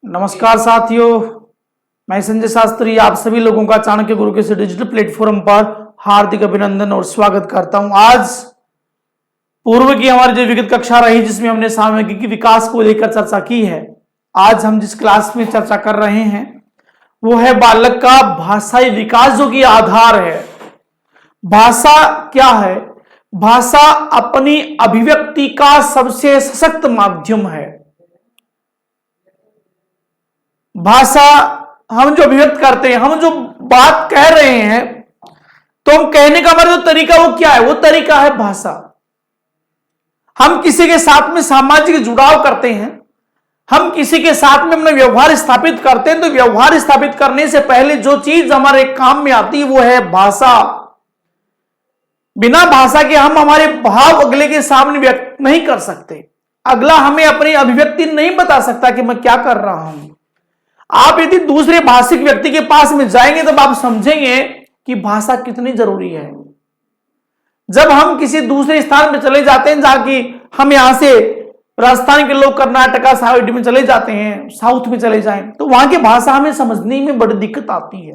नमस्कार साथियों, मैं संजय शास्त्री आप सभी लोगों का चाणक्य गुरु के डिजिटल प्लेटफॉर्म पर हार्दिक अभिनंदन और स्वागत करता हूं। आज पूर्व की हमारी जो विगत कक्षा रही जिसमें हमने सामयिकी विकास को लेकर चर्चा की है, आज हम जिस क्लास में चर्चा कर रहे हैं वो है बालक का भाषाई विकास, जो कि आधार है। भाषा क्या है? भाषा अपनी अभिव्यक्ति का सबसे सशक्त माध्यम है। भाषा हम जो अभिव्यक्त करते हैं, हम जो बात कह रहे हैं, तो हम कहने का हमारा जो तरीका वो क्या है? वो तरीका है भाषा। हम किसी के साथ में सामाजिक जुड़ाव करते हैं, हम किसी के साथ में अपना व्यवहार स्थापित करते हैं, तो व्यवहार स्थापित करने से पहले जो चीज हमारे काम में आती है वो है भाषा। बिना भाषा के हम हमारे भाव अगले के सामने व्यक्त नहीं कर सकते। अगला हमें अपनी अभिव्यक्ति नहीं बता सकता कि मैं क्या कर रहा हूं। आप यदि दूसरे भाषिक व्यक्ति के पास में जाएंगे तब आप समझेंगे कि भाषा कितनी जरूरी है। जब हम किसी दूसरे स्थान में चले जाते हैं, जहां की हम यहां से राजस्थान के लोग कर्नाटका साइड में चले जाते हैं, साउथ में चले जाएं, तो वहां की भाषा हमें समझने में बड़ी दिक्कत आती है।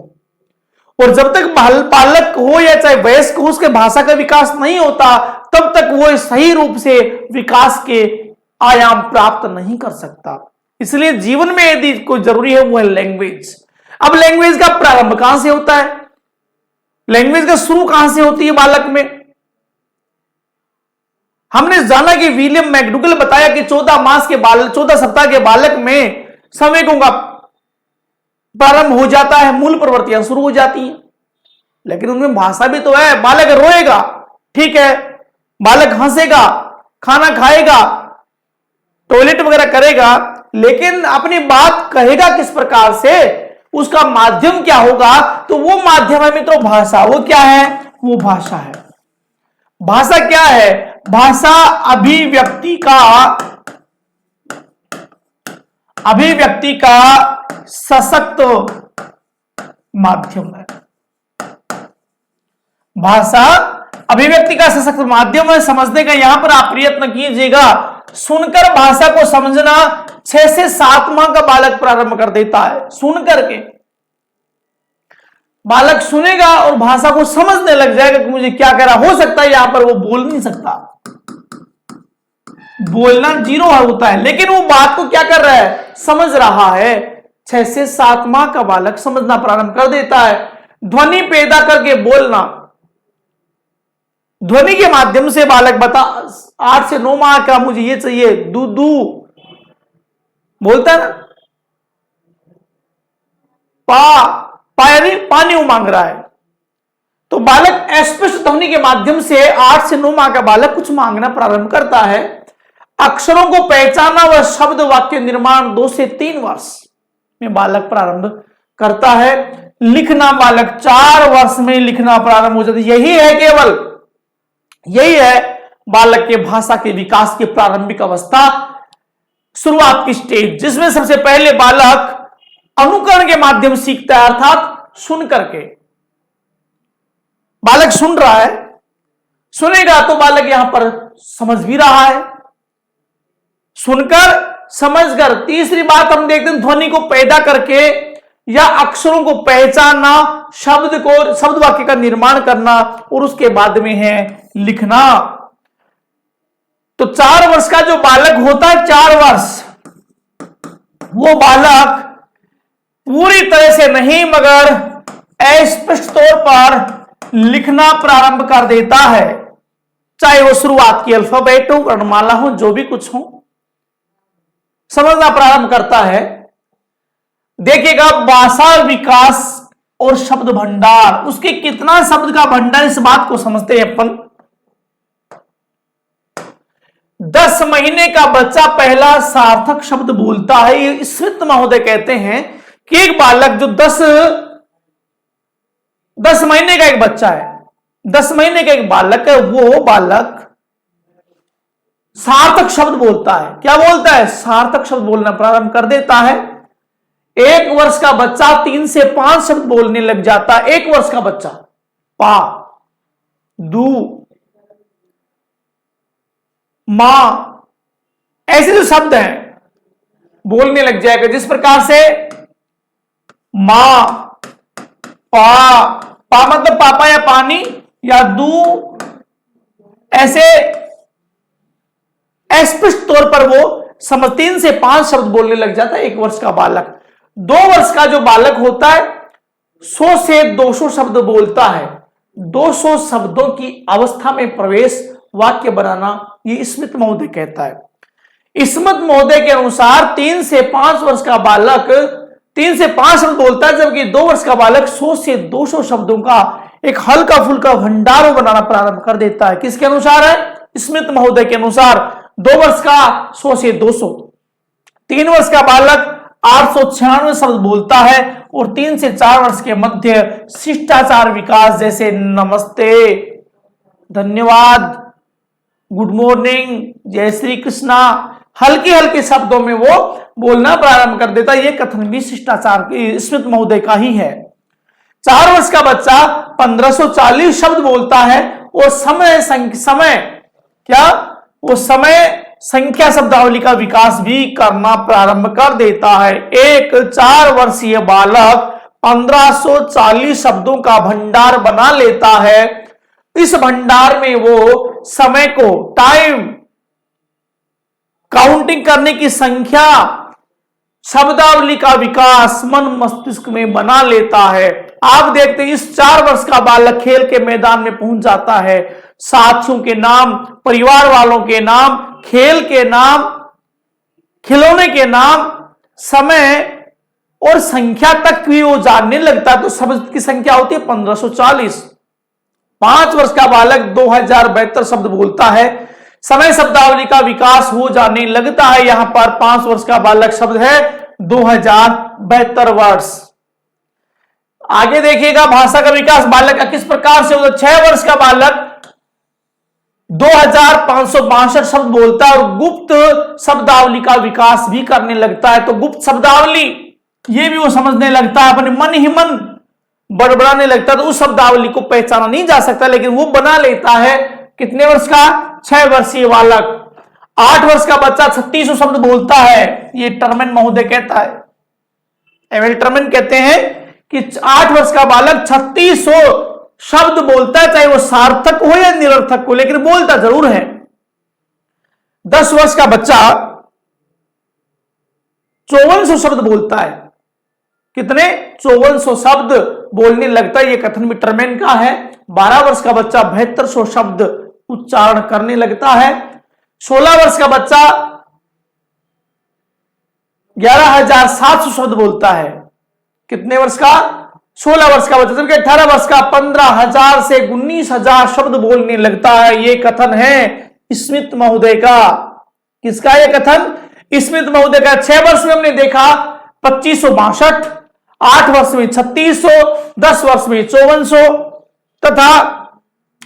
और जब तक बालक हो या चाहे वयस्क हो, उसके भाषा का विकास नहीं होता, तब तक वो सही रूप से विकास के आयाम प्राप्त नहीं कर सकता। इसलिए जीवन में यदि कोई जरूरी है वो है लैंग्वेज। अब लैंग्वेज का प्रारंभ कहां से होता है? लैंग्वेज का शुरू कहां से होती है बालक में? हमने जाना कि विलियम मैकडूगल बताया कि 14 सप्ताह के बालक में संवेगों का प्रारंभ हो जाता है, मूल प्रवृत्तियां शुरू हो जाती हैं। लेकिन उनमें भाषा भी तो है। बालक रोएगा, ठीक है, बालक हंसेगा, खाना खाएगा, टॉयलेट वगैरह करेगा, लेकिन अपनी बात कहेगा किस प्रकार से, उसका माध्यम क्या होगा? तो वो माध्यम है मित्रों भाषा। वो क्या है? वो भाषा है। भाषा क्या है? भाषा अभिव्यक्ति का सशक्त माध्यम है। भाषा अभिव्यक्ति का सशक्त माध्यम है। समझने का यहां पर आप प्रयत्न कीजिएगा। सुनकर भाषा को समझना 6 से 7 माह का बालक प्रारंभ कर देता है। सुनकर के बालक सुनेगा और भाषा को समझने लग जाएगा कि मुझे क्या कह रहा। हो सकता है यहां पर वो बोल नहीं सकता, बोलना जीरो होता है, लेकिन वो बात को क्या कर रहा है? समझ रहा है। 6 से 7 माह का बालक समझना प्रारंभ कर देता है। ध्वनि पैदा करके बोलना, ध्वनि के माध्यम से बालक बता 8 से 9 माह का मुझे ये चाहिए, दूधू बोलता है ना, यानी पानी वो मांग रहा है। तो बालक अस्पष्ट ध्वनि के माध्यम से 8 से 9 माह का बालक कुछ मांगना प्रारंभ करता है। अक्षरों को पहचानना व शब्द वाक्य निर्माण 2 से 3 वर्ष में बालक प्रारंभ करता है। लिखना बालक 4 वर्ष में लिखना प्रारंभ हो जाता है। यही है बालक के भाषा के विकास की प्रारंभिक अवस्था, शुरुआत की स्टेज, जिसमें सबसे पहले बालक अनुकरण के माध्यम सीखता है, अर्थात सुन करके। बालक सुन रहा है, सुनेगा तो बालक यहां पर समझ भी रहा है। सुनकर, समझकर। तीसरी बात हम देखते हैं ध्वनि को पैदा करके या अक्षरों को पहचानना, शब्द वाक्य का निर्माण करना, और उसके बाद में है लिखना। तो 4 वर्ष का जो बालक होता है, 4 वर्ष, वो बालक पूरी तरह से नहीं मगर अस्पष्ट तौर पर लिखना प्रारंभ कर देता है। चाहे वो शुरुआत की अल्फाबेट हो, वर्णमाला हो, जो भी कुछ हो, समझना प्रारंभ करता है। देखिएगा भाषा विकास और शब्द भंडार, उसके कितना शब्द का भंडार, इस बात को समझते हैं अपन। 10 महीने का बच्चा पहला सार्थक शब्द बोलता है। ये स्मित महोदय कहते हैं कि एक बालक जो 10 महीने का एक बच्चा है, 10 महीने का एक बालक है, वो बालक सार्थक शब्द बोलता है। क्या बोलता है? सार्थक शब्द बोलना प्रारंभ कर देता है। 1 वर्ष का बच्चा 3 से 5 शब्द बोलने लग जाता है। 1 वर्ष का बच्चा पा, दू, मां, ऐसे जो शब्द हैं बोलने लग जाएगा। जिस प्रकार से मां, पा मतलब पापा या पानी, या दू, ऐसे स्पष्ट तौर पर वो 3 से 5 शब्द बोलने लग जाता है 1 वर्ष का बालक। 2 वर्ष का जो बालक होता है 100 से 200 शब्द बोलता है। 200 शब्दों की अवस्था में प्रवेश वाक्य बनाना, ये स्मित महोदय कहता है। स्मित महोदय के अनुसार 3 से 5 वर्ष का बालक 3 से 5 शब्द बोलता है, जबकि 2 वर्ष का बालक 100 से 200 शब्दों का एक हल्का फुल्का भंडार बनाना प्रारंभ कर देता है। किसके अनुसार है? स्मित महोदय के अनुसार 2 वर्ष का 100 से 200, 3 वर्ष का बालक 896 शब्द बोलता है, और 3 से 4 वर्ष के मध्य शिष्टाचार विकास जैसे नमस्ते, धन्यवाद, गुड मॉर्निंग, जय श्री कृष्णा, हल्के हल्के शब्दों में वो बोलना प्रारंभ कर देता है। ये कथन भी शिष्टाचार स्मित महोदय का ही है। 4 वर्ष का बच्चा 1540 शब्द बोलता है, और समय संख्या शब्दावली का विकास भी करना प्रारंभ कर देता है। एक 4 वर्षीय बालक 1540 शब्दों का भंडार बना लेता है। इस भंडार में वो समय को, टाइम काउंटिंग करने की संख्या, शब्दावली का विकास मन मस्तिष्क में बना लेता है। आप देखते हैं इस 4 वर्ष का बालक खेल के मैदान में पहुंच जाता है। साथियों के नाम, परिवार वालों के नाम, खेल के नाम, खिलौने के नाम, समय और संख्या तक भी वो जानने लगता है। तो शब्द की संख्या होती है 1540। 5 वर्ष का बालक 2072 शब्द बोलता है। समय शब्दावली का विकास हो जाने लगता है। यहां पर 5 वर्ष का बालक शब्द है 2072 वर्ष। आगे देखिएगा भाषा का विकास बालक का किस प्रकार से होता है। 6 वर्ष का बालक 2562 शब्द बोलता है, और गुप्त शब्दावली का विकास भी करने लगता है। तो गुप्त शब्दावली ये भी वो समझने लगता है, अपने मन ही मन बड़बड़ाने लगता है। तो उस शब्दावली को पहचाना नहीं जा सकता, लेकिन वो बना लेता है। कितने वर्ष का? 6 वर्षीय बालक। 8 वर्ष का बच्चा 3600 शब्द बोलता है। ये टर्मेन महोदय कहता है, एमएल टर्मेन कहते हैं कि 8 वर्ष का बालक 3600 शब्द बोलता है, चाहे वो सार्थक हो या निरर्थक हो, लेकिन बोलता जरूर है। 10 वर्ष का बच्चा 5400 शब्द बोलता है। कितने? 5400 शब्द बोलने लगता है। ये कथन भी टर्मेन का है। 12 वर्ष का बच्चा 7200 शब्द उच्चारण करने लगता है। 16 वर्ष का बच्चा 11700 शब्द बोलता है। कितने वर्ष का? 16 वर्ष का बच्चा। जबकि 18 वर्ष का 15000 से 19000 शब्द बोलने लगता है। ये कथन है स्मित महोदय का। किसका ये कथन? स्मित महोदय का। 6 वर्ष में हमने देखा 2562, 8 वर्ष में 3600, 10 वर्ष में 5400 तथा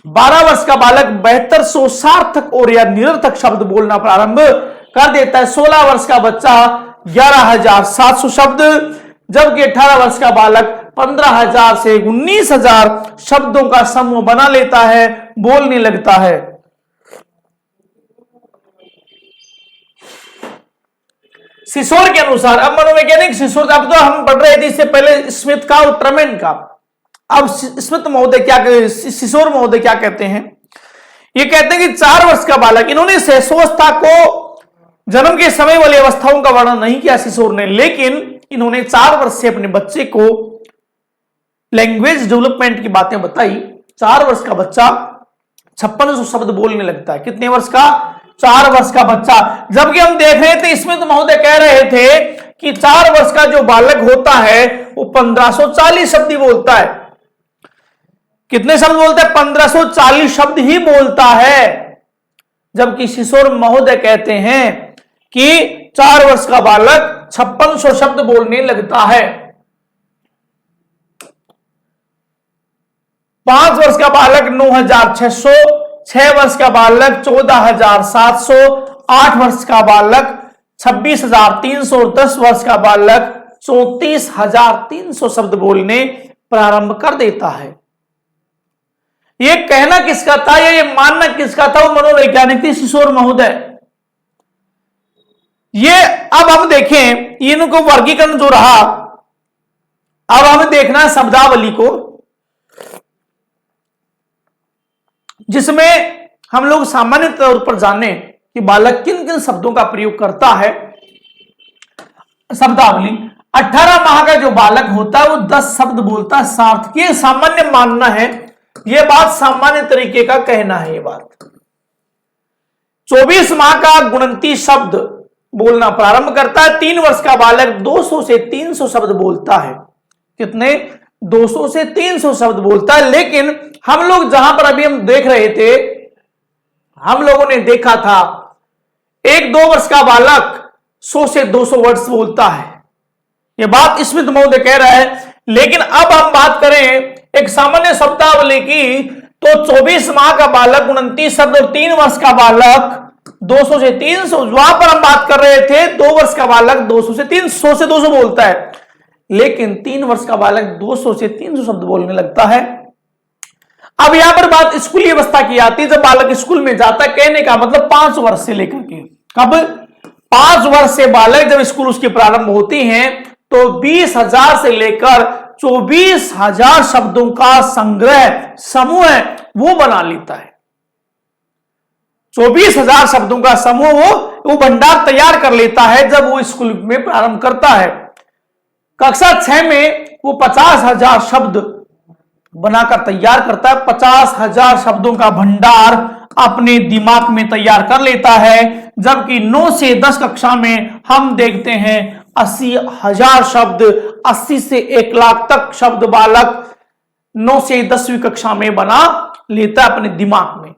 12 वर्ष का बालक 7200 सार्थक और या निरर्थक शब्द बोलना प्रारंभ कर देता है। 16 वर्ष का बच्चा 11700 शब्द, जबकि 18 वर्ष का बालक 15000 से 19000 शब्दों का समूह बना लेता है, बोलने लगता है। सिसोर के अनुसार, अब मनोवैज्ञानिक सिसोर, अब तो हम पढ़ रहे थे इससे पहले स्मिथ का और टर्मेन का। अब स्मिथ महोदय क्या कहते, सिसोर महोदय क्या कहते हैं? ये कहते हैं कि 4 वर्ष का बालक, इन्होंने शैशवावस्था को, जन्म के समय वाली अवस्थाओं का वर्णन नहीं किया सिसोर ने, लेकिन इन्होंने 4 वर्ष से अपने बच्चे को लैंग्वेज डेवलपमेंट की बातें बताई। 4 वर्ष का बच्चा 5600 शब्द बोलने लगता है। कितने वर्ष का? 4 वर्ष का बच्चा। जबकि हम देख रहे थे इसमें तो महोदय कह रहे थे कि 4 वर्ष का जो बालक होता है वो 1540 शब्द ही बोलता है। कितने शब्द बोलता है? 1540 शब्द ही बोलता है। जबकि सिसोर महोदय कहते हैं कि 4 वर्ष का बालक 5600 शब्द बोलने लगता है। 5 वर्ष का बालक 9600, 6 वर्ष का बालक 14700, 8 वर्ष का बालक 26300 और 10 वर्ष का बालक 34300 शब्द बोलने प्रारंभ कर देता है। ये कहना किसका था या ये मानना किसका था? वो मनोवैज्ञानिक थे सिसोर महोदय। ये अब हम देखें इनको वर्गीकरण जो रहा, अब हमें देखना है शब्दावली को, जिसमें हम लोग सामान्य तौर पर जाने कि बालक किन किन शब्दों का प्रयोग करता है। शब्दावली 18 माह का जो बालक होता है वो 10 शब्द बोलता है सार्थक। ये सामान्य मानना है, ये बात सामान्य तरीके का कहना है। ये बात 24 माह का गुणंती शब्द बोलना प्रारंभ करता है। 3 वर्ष का बालक 200 से 300 शब्द बोलता है। कितने? 200 से 300 शब्द बोलता है। लेकिन हम लोग जहां पर अभी हम देख रहे थे, हम लोगों ने देखा था 1-2 वर्ष का बालक 100 से 200 वर्ड्स बोलता है। यह बात स्मिथ महोदय कह रहा है। लेकिन अब हम बात करें एक सामान्य शब्दावली की, तो 24 माह का बालक 29 शब्द और 3 वर्ष का बालक 200 से 300, वहां पर हम बात कर रहे थे 2 वर्ष का बालक 200 से 200 बोलता है, लेकिन 3 वर्ष का बालक 200 से 300 शब्द बोलने लगता है। अब यहां पर बात स्कूली अवस्था की आती है, जब बालक स्कूल में जाता है, कहने का मतलब 5 वर्ष से लेकर के, कब? 5 वर्ष से बालक जब स्कूल उसकी प्रारंभ होती हैं, तो 20,000 से लेकर 24,000 शब्दों का संग्रह समूह वो बना लेता है। 24,000 शब्दों का समूह वो भंडार तैयार कर लेता है जब वो स्कूल में प्रारंभ करता है। कक्षा 6 में वो 50,000 शब्द बनाकर तैयार करता है। 50,000 शब्दों का भंडार अपने दिमाग में तैयार कर लेता है। जबकि 9 से 10 कक्षा में हम देखते हैं 80,000 शब्द, 80 से 1 लाख तक शब्द बालक 9 से 10वीं कक्षा में बना लेता है अपने दिमाग में।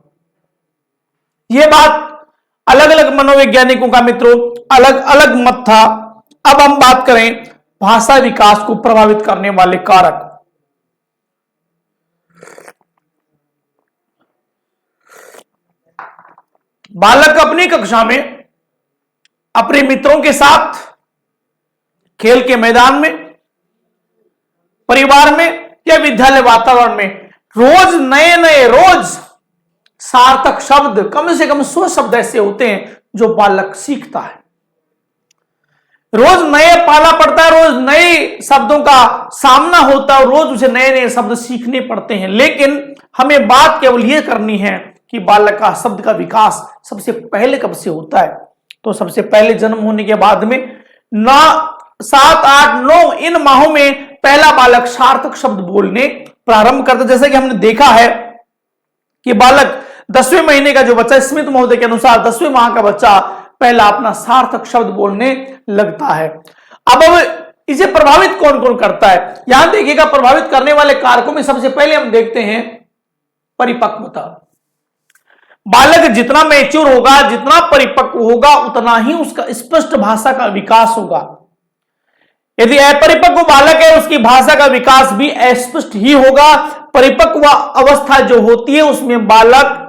यह बात अलग अलग मनोवैज्ञानिकों का मित्रों अलग अलग मत था। अब हम बात करें भाषा विकास को प्रभावित करने वाले कारक। बालक अपनी कक्षा में अपने मित्रों के साथ खेल के मैदान में, परिवार में या विद्यालय वातावरण में रोज नए रोज सार्थक शब्द, कम से कम 100 शब्द ऐसे होते हैं जो बालक सीखता है। रोज नए पाला पड़ता है, रोज नए शब्दों का सामना होता है, रोज उसे नए शब्द सीखने पड़ते हैं। लेकिन हमें बात केवल यह करनी है कि बालक का शब्द का विकास सबसे पहले कब से होता है। तो सबसे पहले जन्म होने के बाद में 7, 8, 9 इन माहों में पहला बालक सार्थक शब्द बोलने प्रारंभ करता है। जैसे कि हमने देखा है कि बालक 10वें महीने का जो बच्चा, स्मिथ महोदय के अनुसार 10वें माह का बच्चा पहला अपना सार्थक शब्द बोलने लगता है। अब इसे प्रभावित कौन कौन करता है, यहां देखिएगा। प्रभावित करने वाले कारकों में सबसे पहले हम देखते हैं परिपक्वता। बालक जितना मैच्योर होगा, जितना परिपक्व होगा, उतना ही उसका स्पष्ट भाषा का विकास होगा। यदि अपरिपक्व बालक है, उसकी भाषा का विकास भी अस्पष्ट ही होगा। परिपक्व अवस्था जो होती है उसमें बालक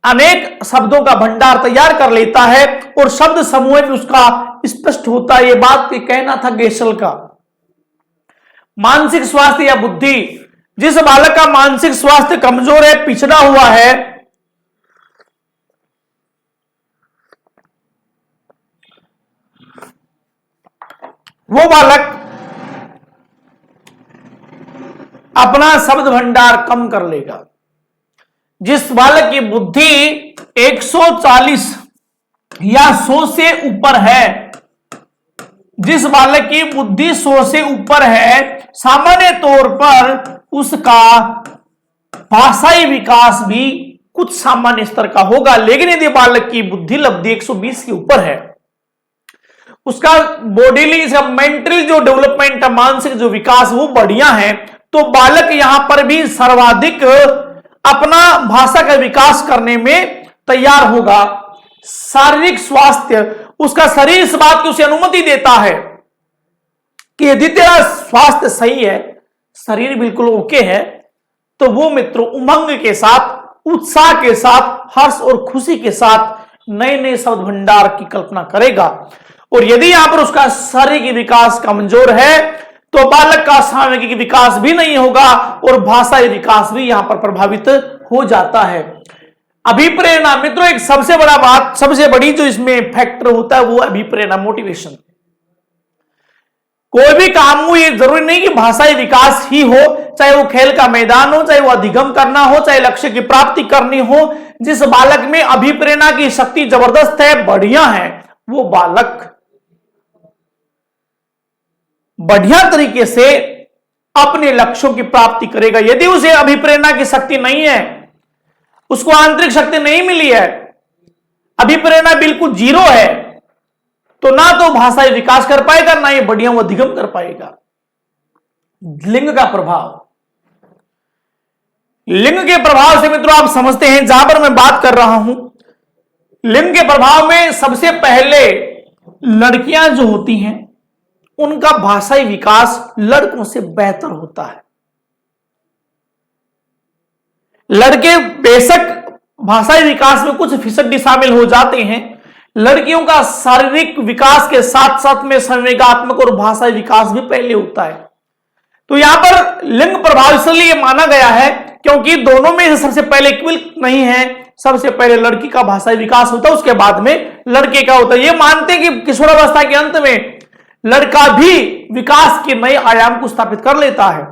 अनेक शब्दों का भंडार तैयार कर लेता है और शब्द समूह भी उसका स्पष्ट होता है। यह बात कहना था गेशल का। मानसिक स्वास्थ्य या बुद्धि, जिस बालक का मानसिक स्वास्थ्य कमजोर है, पिछड़ा हुआ है, वो बालक अपना शब्द भंडार कम कर लेगा। जिस बालक की बुद्धि 140 या 100 से ऊपर है, जिस बालक की बुद्धि 100 से ऊपर है, सामान्य तौर पर उसका भाषाई विकास भी कुछ सामान्य स्तर का होगा। लेकिन यदि बालक की बुद्धि लब्धि 120 के ऊपर है, उसका बॉडीली मेंटली जो डेवलपमेंट, मानसिक जो विकास वो बढ़िया है, तो बालक यहां पर भी सर्वाधिक अपना भाषा का विकास करने में तैयार होगा। शारीरिक स्वास्थ्य, उसका शरीर इस बात की उसे अनुमति देता है कि यदि तेरा स्वास्थ्य सही है, शरीर बिल्कुल ओके है, तो वो मित्रों उमंग के साथ, उत्साह के साथ, हर्ष और खुशी के साथ नए शब्द भंडार की कल्पना करेगा। और यदि यहां पर उसका शारीरिक विकास कमजोर है, तो बालक का सामूहिक विकास भी नहीं होगा और भाषाई विकास भी यहां पर प्रभावित हो जाता है। अभिप्रेरणा मित्रों, एक सबसे बड़ा बात, सबसे बड़ी जो इसमें फैक्टर होता है वो अभिप्रेरणा, मोटिवेशन। कोई भी काम हो, ये जरूरी नहीं कि भाषाई विकास ही हो, चाहे वो खेल का मैदान हो, चाहे वो अधिगम करना हो, चाहे लक्ष्य की प्राप्ति करनी हो। जिस बालक में अभिप्रेरणा की शक्ति जबरदस्त है, बढ़िया है, वो बालक बढ़िया तरीके से अपने लक्ष्यों की प्राप्ति करेगा। यदि उसे अभिप्रेरणा की शक्ति नहीं है, उसको आंतरिक शक्ति नहीं मिली है, अभिप्रेरणा बिल्कुल जीरो है, तो ना तो भाषाई विकास कर पाएगा, ना ही बढ़िया वो अधिगम कर पाएगा। लिंग का प्रभाव, लिंग के प्रभाव से मित्रों आप समझते हैं, जहां पर मैं बात कर रहा हूं, लिंग के प्रभाव में सबसे पहले लड़कियां जो होती हैं उनका भाषाई विकास लड़कों से बेहतर होता है। लड़के बेशक भाषाई विकास में कुछ फीसदी शामिल हो जाते हैं, लड़कियों का शारीरिक विकास के साथ साथ में संवेगात्मक और भाषाई विकास भी पहले होता है। तो यहां पर लिंग प्रभाव इसलिए माना गया है क्योंकि दोनों में से सबसे पहले इक्वल नहीं है, सबसे पहले लड़की का भाषाई विकास होता है, उसके बाद में लड़के का होता है। ये मानते हैं कि किशोरावस्था के अंत में लड़का भी विकास के नए आयाम को स्थापित कर लेता है।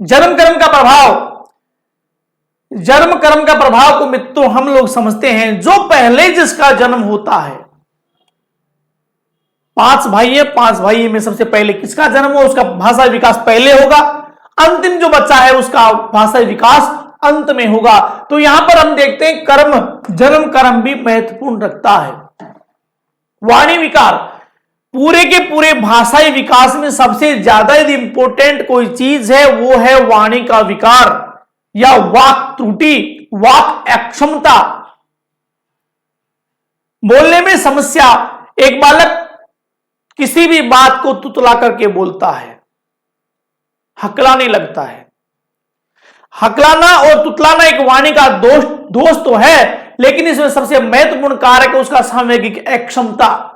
जन्म कर्म का प्रभाव, जन्म कर्म का प्रभाव को मित्रों हम लोग समझते हैं, जो पहले जिसका जन्म होता है, 5 भाई है, 5 भाई में सबसे पहले किसका जन्म हो, उसका भाषाई विकास पहले होगा, अंतिम जो बच्चा है उसका भाषाई विकास अंत में होगा। तो यहां पर हम देखते हैं कर्म, जन्म कर्म भी महत्वपूर्ण रखता है। वाणी विकार, पूरे के पूरे भाषाई विकास में सबसे ज्यादा यदि इंपॉर्टेंट कोई चीज है वो है वाणी का विकार या वाक त्रुटि, वाक अक्षमता, बोलने में समस्या। एक बालक किसी भी बात को तुतला करके बोलता है, हकलाने लगता है। हकलाना और तुतलाना एक वाणी का दोष तो है, लेकिन इसमें सबसे महत्वपूर्ण कारक है उसका सांवेगिक अक्षमता।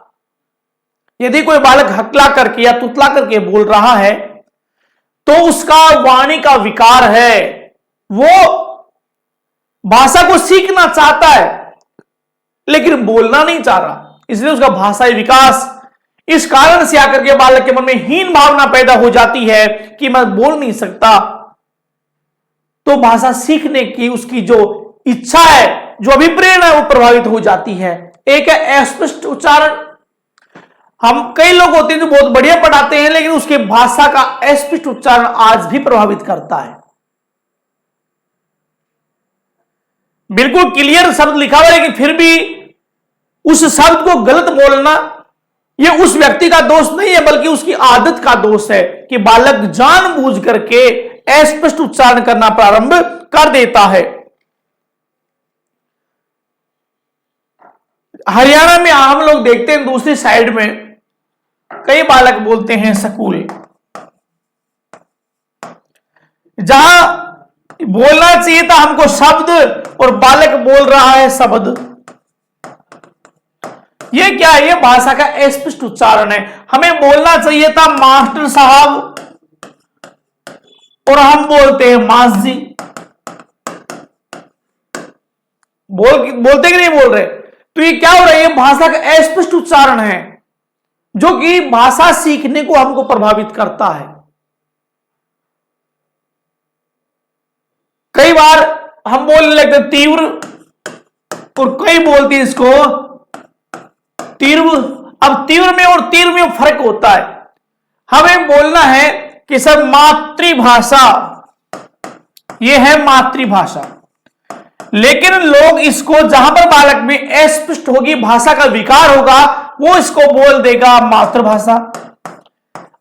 यदि कोई बालक हकला करके या तुतला करके बोल रहा है तो उसका वाणी का विकार है, वो भाषा को सीखना चाहता है लेकिन बोलना नहीं चाह रहा, इसलिए उसका भाषाई विकास, इस कारण से आकर के बालक के मन में हीन भावना पैदा हो जाती है कि मैं बोल नहीं सकता। तो भाषा सीखने की उसकी जो इच्छा है, जो अभिप्रेरणा है, वो प्रभावित हो जाती है। एक है अस्पष्ट उच्चारण। हम कई लोग होते हैं जो बहुत बढ़िया पढ़ाते हैं लेकिन उसके भाषा का अस्पष्ट उच्चारण आज भी प्रभावित करता है। बिल्कुल क्लियर शब्द लिखा हुआ है लेकिन फिर भी उस शब्द को गलत बोलना, यह उस व्यक्ति का दोष नहीं है बल्कि उसकी आदत का दोष है कि बालक जानबूझ करके अस्पष्ट उच्चारण करना प्रारंभ कर देता है। हरियाणा में हम लोग देखते हैं दूसरी साइड में कई बालक बोलते हैं स्कूल, जहां बोलना चाहिए था हमको शब्द और बालक बोल रहा है शब्द। ये क्या है? ये भाषा का अस्पष्ट उच्चारण है। हमें बोलना चाहिए था मास्टर साहब और हम बोलते हैं मास जी। बोलते कि नहीं बोल रहे? तो ये क्या हो रहा है? ये भाषा का अस्पष्ट उच्चारण है जो कि भाषा सीखने को हमको प्रभावित करता है। कई बार हम बोलने लगते तीव्र और कई बोलते हैं इसको तीव्र। अब तीव्र में और तीव्र में फर्क होता है। हमें बोलना है कि सर मातृभाषा, यह है मातृभाषा, लेकिन लोग इसको जहां पर बालक में अस्पष्ट होगी, भाषा का विकार होगा, वो इसको बोल देगा मातृभाषा।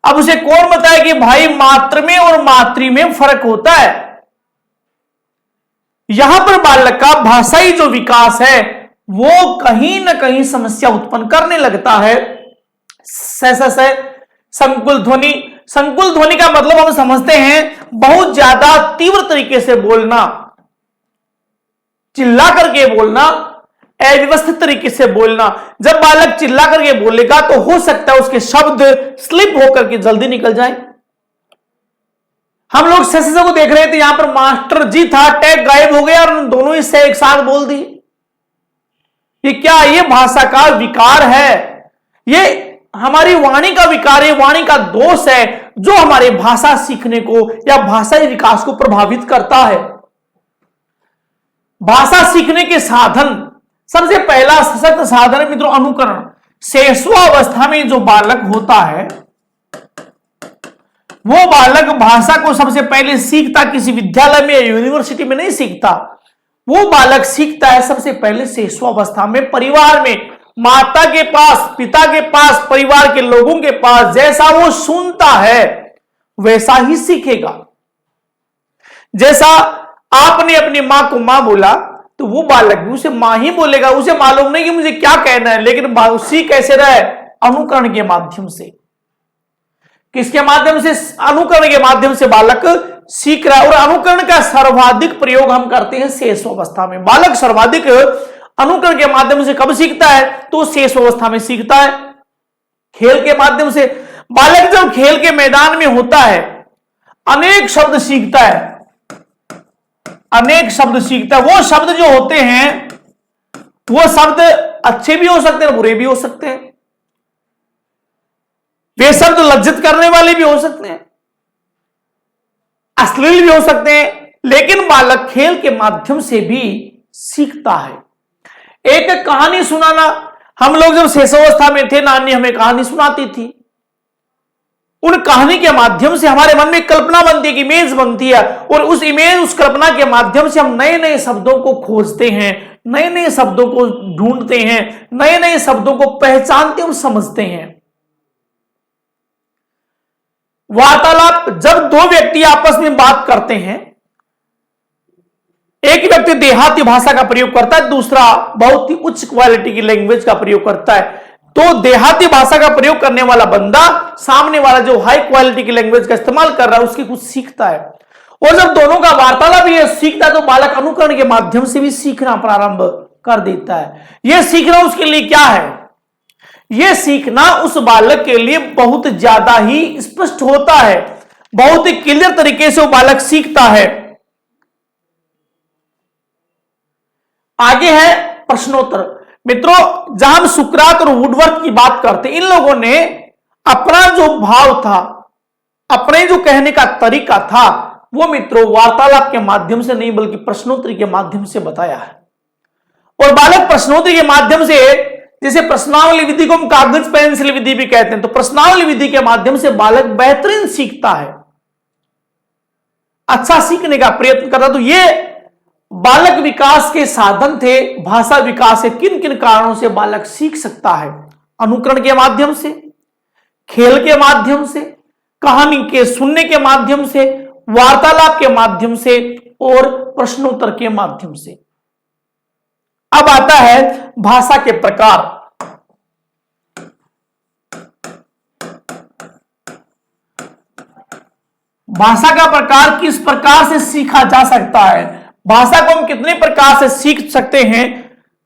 अब उसे कौन बताए कि भाई मातृ में और मातृ में फर्क होता है। यहां पर बालक का भाषाई जो विकास है वो कहीं ना कहीं समस्या उत्पन्न करने लगता है। संकुल ध्वनि, संकुल ध्वनि का मतलब हम समझते हैं बहुत ज्यादा तीव्र तरीके से बोलना, चिल्ला करके बोलना, अव्यवस्थित तरीके से बोलना। जब बालक चिल्ला करके बोलेगा तो हो सकता है उसके शब्द स्लिप होकर के जल्दी निकल जाए। हम लोग से को देख रहे थे, यहां पर मास्टर जी था, टैग गायब हो गया और दोनों ही से एक साथ बोल दिए। ये क्या, ये भाषा का विकार है, ये हमारी वाणी का विकार है, वाणी का दोष है जो हमारे भाषा सीखने को या भाषाई विकास को प्रभावित करता है। भाषा सीखने के साधन, सबसे पहला सशक्त साधन मित्रों अनुकरण। शैशवावस्था में जो बालक होता है वो बालक भाषा को सबसे पहले सीखता किसी विद्यालय में या यूनिवर्सिटी में नहीं सीखता, वो बालक सीखता है सबसे पहले शैशवावस्था में, परिवार में, माता के पास, पिता के पास, परिवार के लोगों के पास। जैसा वो सुनता है वैसा ही सीखेगा। जैसा आपने अपनी मां को मां बोला तो वो बालक भी उसे मां ही बोलेगा। उसे मालूम नहीं कि मुझे क्या कहना है, लेकिन सीख कैसे रहा है? अनुकरण के माध्यम से। किसके माध्यम से? अनुकरण के माध्यम से बालक सीख रहा है। और अनुकरण का सर्वाधिक प्रयोग हम करते हैं शैशवावस्था में। बालक सर्वाधिक अनुकरण के माध्यम से कब सीखता है? तो शैशवावस्था में सीखता है, खेल के माध्यम से। बालक जब खेल के मैदान में होता है अनेक शब्द सीखता है, अनेक शब्द सीखता है। वो शब्द जो होते हैं वो शब्द अच्छे भी हो सकते हैं, बुरे भी हो सकते हैं। वे शब्द लज्जित करने वाले भी हो सकते हैं, अश्लील भी हो सकते हैं, लेकिन बालक खेल के माध्यम से भी सीखता है। एक कहानी सुनाना, हम लोग जब शैशवावस्था में थे नानी हमें कहानी सुनाती थी। उन कहानी के माध्यम से हमारे मन में कल्पना बनती है, इमेज बनती है, और उस इमेज, उस कल्पना के माध्यम से हम नए नए शब्दों को खोजते हैं, नए नए शब्दों को ढूंढते हैं, नए नए शब्दों को पहचानते और समझते हैं। वार्तालाप, जब दो व्यक्ति आपस में बात करते हैं, एक व्यक्ति देहाती भाषा का प्रयोग करता है, दूसरा बहुत ही उच्च क्वालिटी की लैंग्वेज का प्रयोग करता है, तो देहाती भाषा का प्रयोग करने वाला बंदा सामने वाला जो हाई क्वालिटी की लैंग्वेज का इस्तेमाल कर रहा है उसकी कुछ सीखता है। और जब दोनों का वार्तालाप ये सीखता है तो बालक अनुकरण के माध्यम से भी सीखना प्रारंभ कर देता है। यह सीखना उसके लिए क्या है? यह सीखना उस बालक के लिए बहुत ज्यादा ही स्पष्ट होता है, बहुत ही क्लियर तरीके से वो बालक सीखता है। आगे है प्रश्नोत्तर। मित्रों, जहां हम सुकरात और वुडवर्थ की बात करते, इन लोगों ने अपना जो भाव था, अपने जो कहने का तरीका था, वो मित्रों वार्तालाप के माध्यम से नहीं बल्कि प्रश्नोत्तरी के माध्यम से बताया है। और बालक प्रश्नोत्तरी के माध्यम से, जैसे प्रश्नावली विधि को हम कागज पेंसिल विधि भी कहते हैं, तो प्रश्नावली विधि के माध्यम से बालक बेहतरीन सीखता है, अच्छा सीखने का प्रयत्न करता। तो ये बालक विकास के साधन थे। भाषा विकास है, किन किन कारणों से बालक सीख सकता है? अनुकरण के माध्यम से, खेल के माध्यम से, कहानी के सुनने के माध्यम से, वार्तालाप के माध्यम से और प्रश्नोत्तर के माध्यम से। अब आता है भाषा के प्रकार। भाषा का प्रकार किस प्रकार से सीखा जा सकता है? भाषा को हम कितने प्रकार से सीख सकते हैं?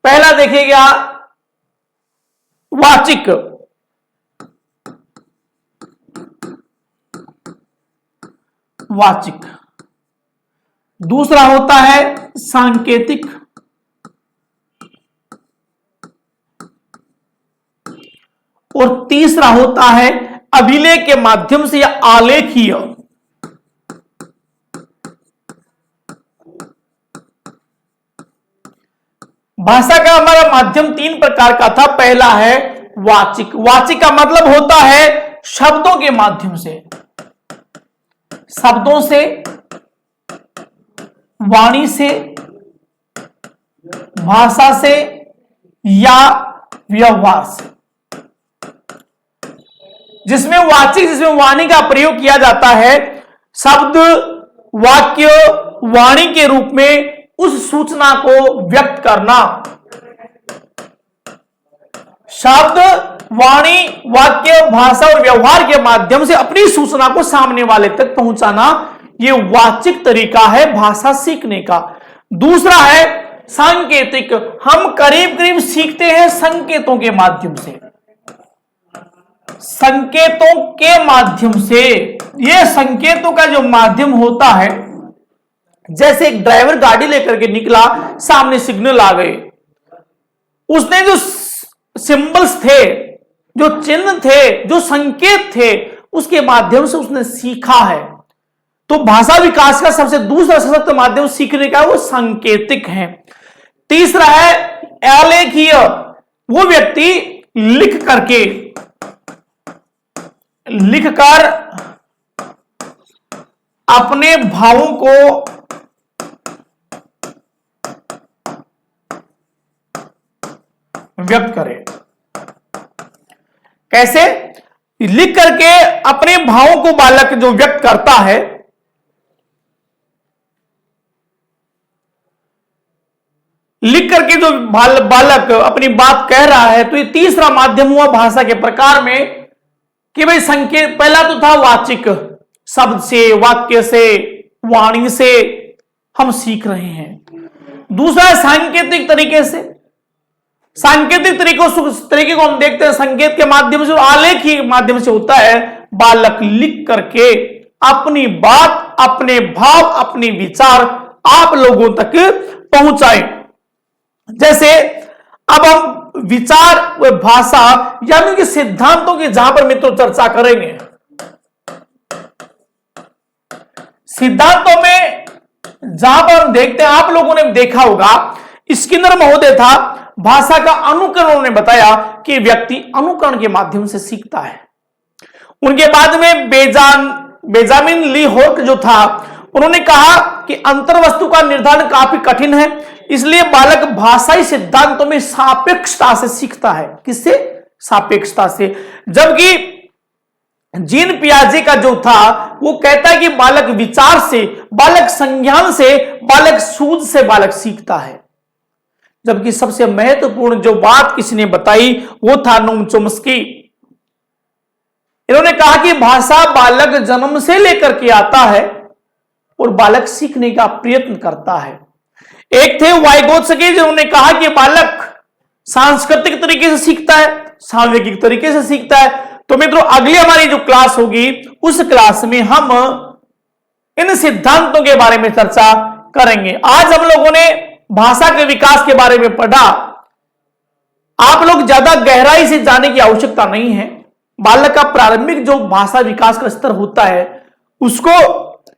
पहला देखिएगा वाचिक। वाचिक। दूसरा होता है सांकेतिक। और तीसरा होता है अभिलेख के माध्यम से या आलेखीय। भाषा का हमारा माध्यम तीन प्रकार का था। पहला है वाचिक। वाचिक का मतलब होता है शब्दों के माध्यम से, शब्दों से, वाणी से, भाषा से या व्यवहार से। जिसमें वाचिक, जिसमें वाणी का प्रयोग किया जाता है, शब्द, वाक्य, वाणी के रूप में उस सूचना को व्यक्त करना। शब्द, वाणी, वाक्य, भाषा और व्यवहार के माध्यम से अपनी सूचना को सामने वाले तक पहुंचाना, यह वाचिक तरीका है भाषा सीखने का। दूसरा है सांकेतिक। हम करीब करीब सीखते हैं संकेतों के माध्यम से। संकेतों के माध्यम से, ये संकेतों का जो माध्यम होता है, जैसे एक ड्राइवर गाड़ी लेकर के निकला, सामने सिग्नल आ गए, उसने जो सिंबल्स थे, जो चिन्ह थे, जो संकेत थे, उसके माध्यम से उसने सीखा है। तो भाषा विकास का सबसे दूसरा सशक्त माध्यम सीखने का वो सांकेतिक है। तीसरा है आलेखीय, वो व्यक्ति लिखकर अपने भावों को व्यक्त करे। कैसे? लिख करके अपने भावों को बालक जो व्यक्त करता है, लिख करके जो बालक अपनी बात कह रहा है, तो ये तीसरा माध्यम हुआ भाषा के प्रकार में कि भाई संकेत, पहला तो था वाचिक, शब्द से, वाक्य से, वाणी से हम सीख रहे हैं। दूसरा है सांकेतिक तरीके से। सांकेतिक तरीके को हम देखते हैं संकेत के माध्यम से और आलेख के माध्यम से होता है। बालक लिख करके अपनी बात, अपने भाव, अपने विचार आप लोगों तक पहुंचाए। जैसे अब हम विचार व भाषा यानी कि सिद्धांतों की जहां पर मित्रों चर्चा करेंगे। सिद्धांतों में जहां पर हम देखते हैं, आप लोगों ने देखा होगा, स्किनर महोदय था, भाषा का अनुकरण उन्होंने बताया कि व्यक्ति अनुकरण के माध्यम से सीखता है। उनके बाद में बेंजामिन ली हॉक जो था, उन्होंने कहा कि अंतर्वस्तु का निर्धारण काफी कठिन है, इसलिए बालक भाषाई सिद्धांतों में सापेक्षता से सीखता है। किससे? सापेक्षता से। जबकि जीन पियाजे का जो था वो कहता है कि बालक विचार से, बालक संज्ञान से, बालक सूझ से बालक सीखता है। जबकि सबसे महत्वपूर्ण जो बात किसी ने बताई वो था नोम चोम्स्की। इन्होंने कहा कि भाषा बालक जन्म से लेकर के आता है और बालक सीखने का प्रयत्न करता है। एक थे वाइगोत्स्की, जिन्होंने कहा कि बालक सांस्कृतिक तरीके से सीखता है, सामवेगिक तरीके से सीखता है। तो मित्रों, अगली हमारी जो क्लास होगी उस क्लास में हम इन सिद्धांतों के बारे में चर्चा करेंगे। आज हम लोगों ने भाषा के विकास के बारे में पढ़ा। आप लोग ज्यादा गहराई से जाने की आवश्यकता नहीं है। बालक का प्रारंभिक जो भाषा विकास का स्तर होता है उसको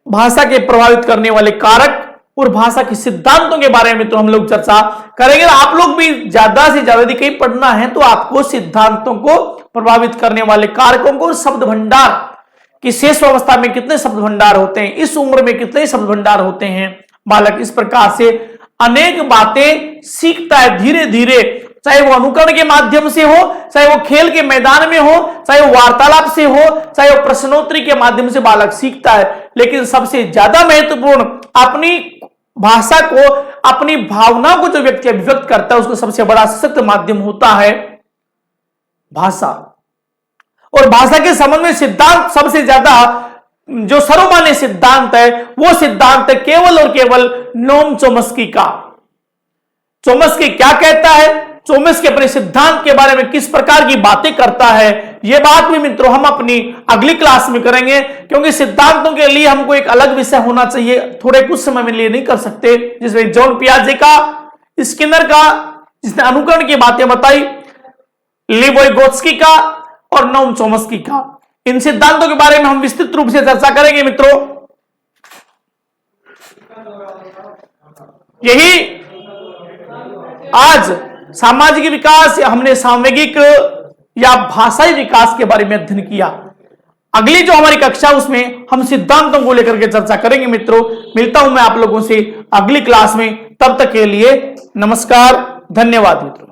भाषा के प्रभावित करने वाले कारक और भाषा के सिद्धांतों के बारे में तो हम लोग चर्चा करेंगे। आप लोग भी ज्यादा से ज्यादा यदि कहीं पढ़ना है तो आपको सिद्धांतों को प्रभावित करने वाले कारकों को, शब्द भंडार की शेष अवस्था में कितने शब्द भंडार होते हैं, इस उम्र में कितने शब्द भंडार होते हैं, बालक इस प्रकार से अनेक बातें सीखता है धीरे धीरे। चाहे वो अनुकरण के माध्यम से हो, चाहे वो खेल के मैदान में हो, चाहे वो वार्तालाप से हो, चाहे वो प्रश्नोत्तरी के माध्यम से बालक सीखता है। लेकिन सबसे ज्यादा महत्वपूर्ण अपनी भाषा को, अपनी भावनाओं को जो व्यक्ति अभिव्यक्त करता है उसको सबसे बड़ा सशक्त माध्यम होता है भाषा। और भाषा के संबंध में सिद्धांत सबसे ज्यादा जो सर्वमान्य सिद्धांत है वो सिद्धांत है केवल और केवल नोम चोम्स्की का। चोम्स्की क्या कहता है, चोम्स्की अपने सिद्धांत के बारे में किस प्रकार की बातें करता है, यह बात भी मित्रों हम अपनी अगली क्लास में करेंगे। क्योंकि सिद्धांतों के लिए हमको एक अलग विषय होना चाहिए, थोड़े कुछ समय में लिए नहीं कर सकते, जिसमें जॉन पियाजे का, स्किनर का जिसने अनुकरण की बातें बताई, लिवोइगोत्स्की का और नोम चोम्स्की का। इन सिद्धांतों के बारे में हम विस्तृत रूप से चर्चा करेंगे मित्रों। यही आज सामाजिक विकास या हमने सामवेगिक या भाषाई विकास के बारे में अध्ययन किया। अगली जो हमारी कक्षा उसमें हम सिद्धांतों को लेकर के चर्चा करेंगे मित्रों। मिलता हूं मैं आप लोगों से अगली क्लास में, तब तक के लिए नमस्कार, धन्यवाद मित्रों।